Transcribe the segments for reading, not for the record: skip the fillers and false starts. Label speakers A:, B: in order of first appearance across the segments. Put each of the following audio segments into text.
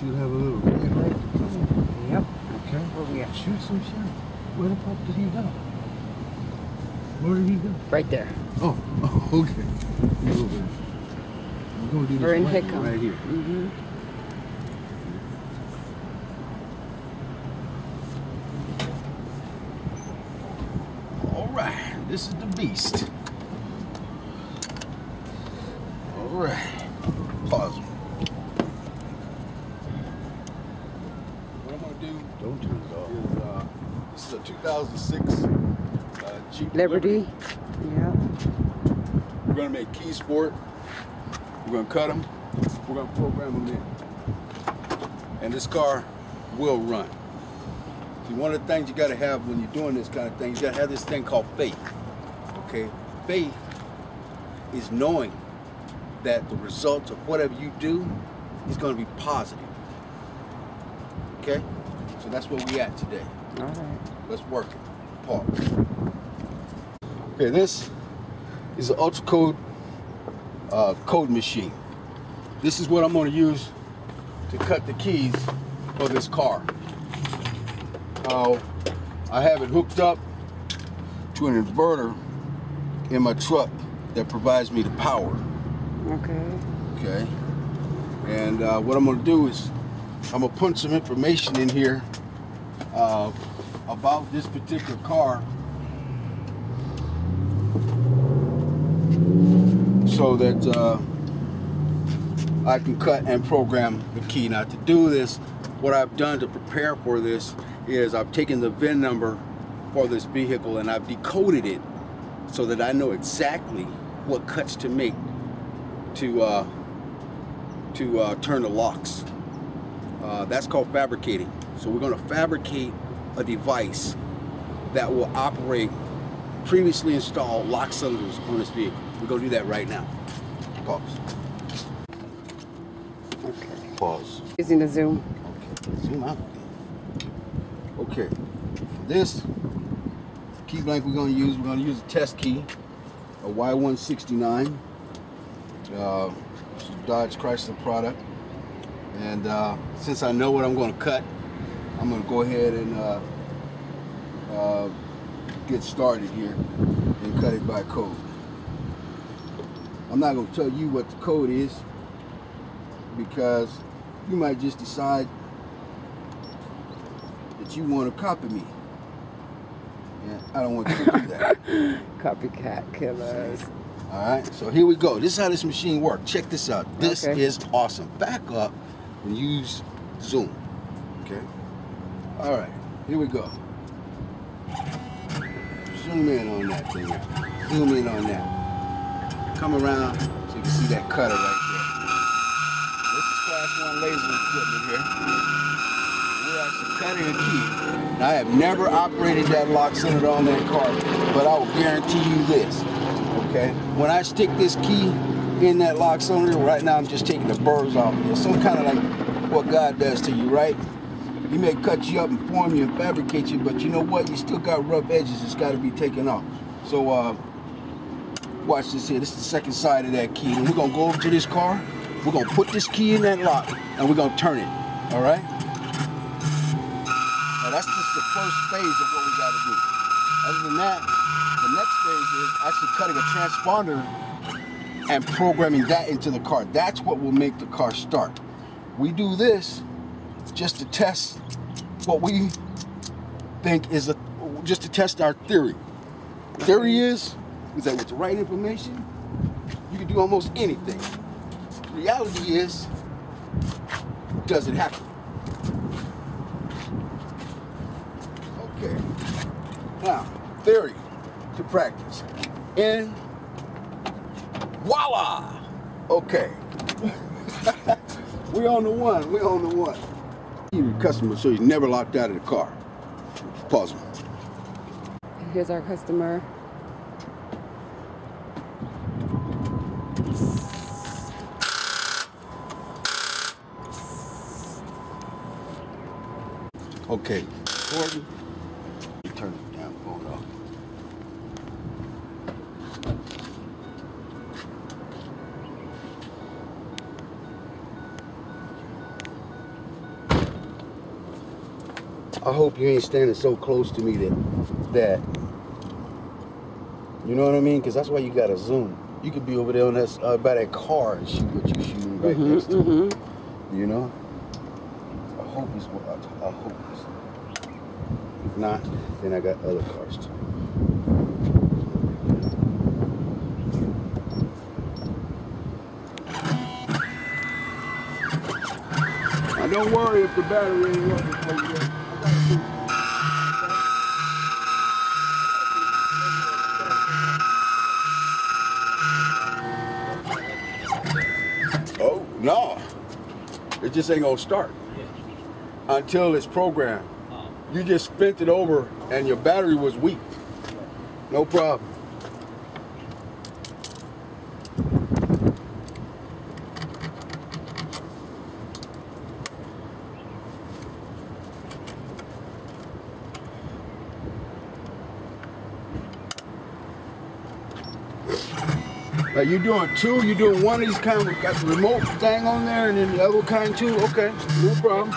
A: should have a little red light.
B: Yep.
A: Okay.
B: Where we at?
A: Shoot some shit. Where the fuck did he go? Where did he go?
B: Right there.
A: Oh, okay. He's over there. We're gonna do this
B: We're in
A: right,
B: Hickam.
A: right here.
B: Mm-hmm.
A: All right, this is the beast. All right, pause. What I'm gonna do? Don't turn it off. This is a 2006 Jeep
B: Liberty. Yeah.
A: We're gonna make keys for it. We're gonna cut them. We're gonna program them in, and this car will run. See, one of the things you gotta have when you're doing this kind of thing, you gotta have this thing called faith. Okay, faith is knowing that the results of whatever you do is gonna be positive. Okay, so that's where we at today.
B: All right.
A: Let's work it. Pause. Okay, this is an ultra code code machine. This is what I'm going to use to cut the keys for this car. I have it hooked up to an inverter in my truck that provides me the power.
B: Okay.
A: Okay. And what I'm going to do is I'm going to put some information in here about this particular car, so that I can cut and program the key. Now, to do this, what I've done to prepare for this is I've taken the VIN number for this vehicle and I've decoded it so that I know exactly what cuts to make to turn the locks. That's called fabricating. So we're going to fabricate a device that will operate previously installed lock cylinders on this vehicle. We're going to do that right now. Pause.
B: Okay.
A: Pause.
B: Using the zoom.
A: Okay. Zoom out. Okay. This key blank we're going to use a test key, a Y169. It's a Dodge Chrysler product. And since I know what I'm going to cut, I'm going to go ahead and get started here and cut it by code. I'm not going to tell you what the code is because you might just decide that you want to copy me. And I don't want you to do that.
B: Copycat killers.
A: All right, so here we go. This is how this machine works. Check this out. This is awesome. Back up and use zoom. Okay. All right, here we go. Zoom in on that thing. Zoom in on that. Come around so you can see that cutter right there. This is class 1 laser equipment here. We're actually cutting a key. Now, I have never operated that lock cylinder on that car, but I will guarantee you this. Okay, when I stick this key in that lock cylinder, right now I'm just taking the burrs off of it. Some kind of like what God does to you, right? He may cut you up and form you and fabricate you, but you know what? You still got rough edges. It's got to be taken off. So watch this here. This is the second side of that key. And we're going to go over to this car. We're going to put this key in that lock, and we're going to turn it. All right? Now, that's just the first phase of what we got to do. Other than that, the next phase is actually cutting a transponder and programming that into the car. That's what will make the car start. We do this just to test what we think is just to test our theory. Theory is that with the right information, you can do almost anything. Reality is, does it happen? Okay. Now, theory to practice. And voila! Okay. We on the one. We on the one. Your customer, so he's never locked out of the car. Pause.
B: Here's our customer.
A: Okay. Gordon, turn the damn phone off. I hope you ain't standing so close to me that you know what I mean? Because that's why you gotta zoom. You could be over there on that by that car and shoot what you shooting right next to it. You know? I hope it's what I hope it's. If not, then I got other cars too. Now don't worry if the battery ain't working for you yet. Oh, no. It just ain't gonna start until it's programmed. You just spent it over and your battery was weak. No problem. Are you doing two? You doing one of these kind of got the remote thing on there and then the other kind too? Okay, no problem. No problem.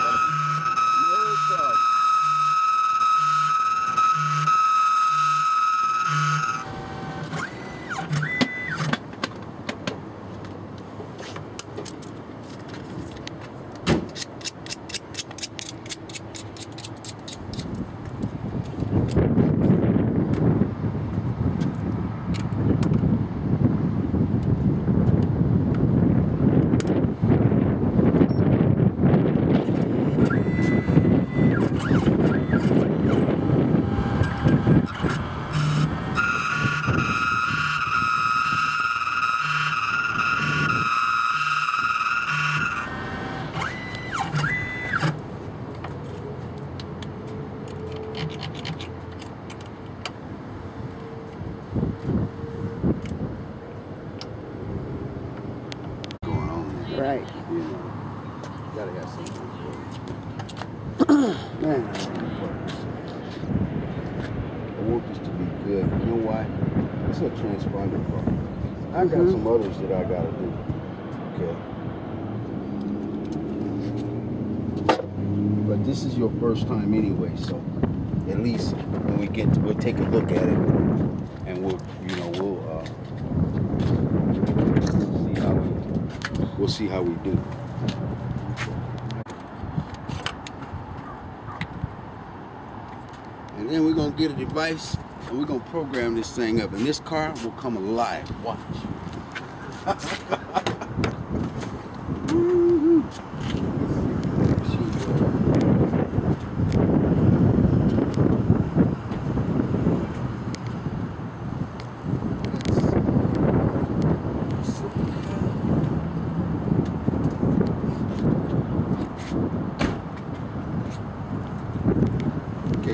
B: Right.
A: You know, gotta have something for it. Man, I want this to be good. You know why? It's a transponder part. I got some others that I gotta do. Okay. But this is your first time anyway, so at least when we get to, we'll take a look at it and we'll see how we do. And then we're gonna get a device and we're gonna program this thing up, and this car will come alive. Watch.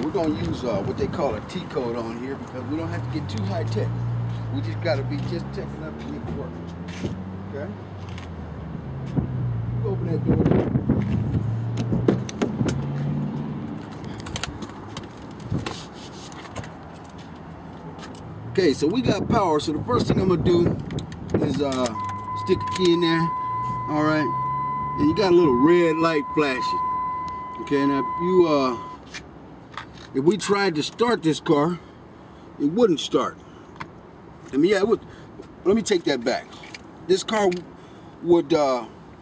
A: We're going to use what they call a T-code on here because we don't have to get too high tech. We just got to be just tech enough to make it work. Okay? Open that door. Okay, so we got power. So the first thing I'm going to do is stick a key in there. All right. And you got a little red light flashing. Okay, now if we tried to start this car, it wouldn't start. I mean, yeah, it would. Let me take that back. This car would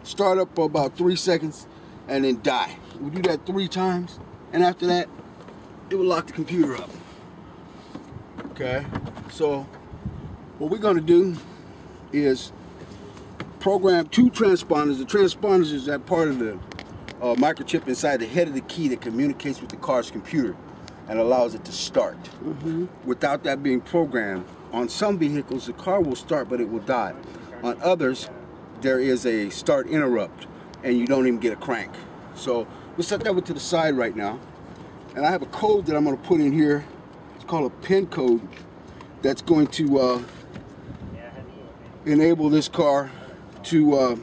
A: start up for about 3 seconds and then die. We do that 3 times, and after that, it would lock the computer up. Okay, so what we're gonna do is program 2 transponders. The transponders is that part of the microchip inside the head of the key that communicates with the car's computer and allows it to start. Without that being programmed, on some vehicles the car will start but it will die. On others, there is a start interrupt and you don't even get a crank. So we'll set that one to the side right now. And I have a code that I'm going to put in here. It's called a pin code that's going to enable this car to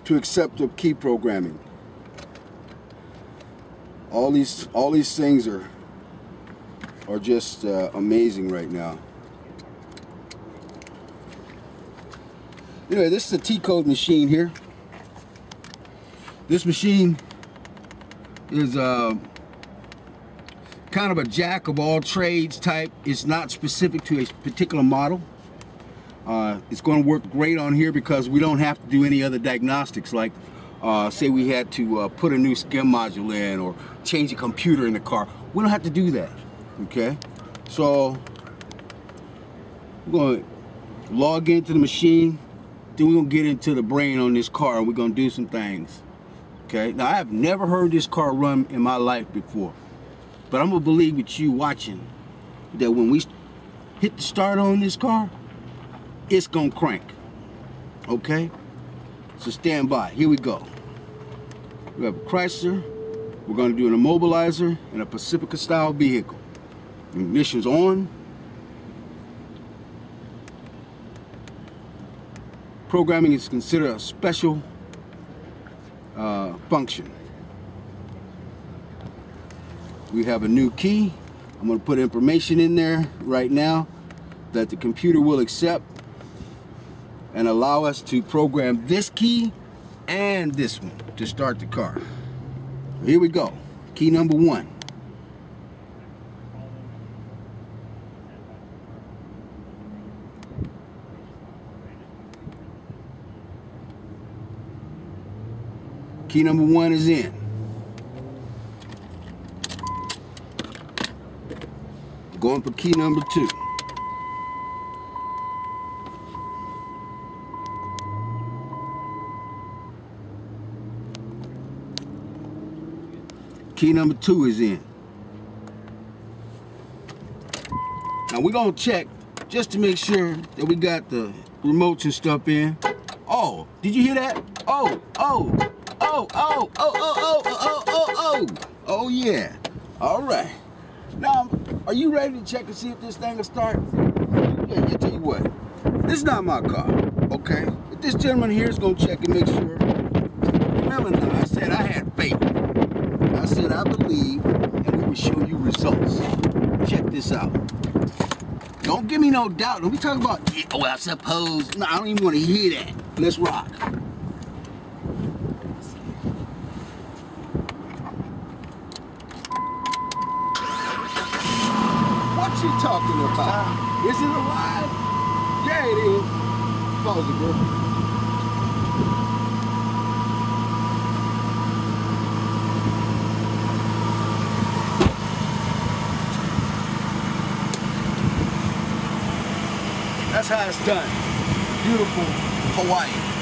A: accept the key programming. All these things are just amazing right now. Anyway, this is a T-code machine here. This machine is kind of a jack of all trades type. It's not specific to a particular model. It's going to work great on here because we don't have to do any other diagnostics, like say we had to put a new skim module in or change a computer in the car. We don't have to do that, okay? So we're going to log into the machine, then we're going to get into the brain on this car and we're going to do some things, okay? Now, I have never heard this car run in my life before, but I'm going to believe with you watching that when we hit the start on this car, it's going to crank, okay? So stand by. Here we go. We have a Chrysler. We're going to do an immobilizer and a Pacifica style vehicle. Ignition's on. Programming is considered a special function. We have a new key. I'm going to put information in there right now that the computer will accept and allow us to program this key and this one to start the car. Here we go. Key number 1. Key number 1 is in. Going for key number 2. Key number 2 is in. Now we're gonna check just to make sure that we got the remotes and stuff in. Oh, did you hear that? Oh, oh, oh, oh, oh, oh, oh, oh, oh, oh, oh, yeah. All right. Now, are you ready to check and see if this thing will start? Yeah, I tell you what, this is not my car, okay? But this gentleman here is gonna check and make sure. Remember now, I said I had faith. I said I believe, and we will show you results. Check this out. Don't give me no doubt. Don't be talking about, oh, I suppose. No, I don't even want to hear that. Let's rock. What you talking about? Is it alive? Yeah, it is. Pause it, bro. That's how it's done. Beautiful Hawaii.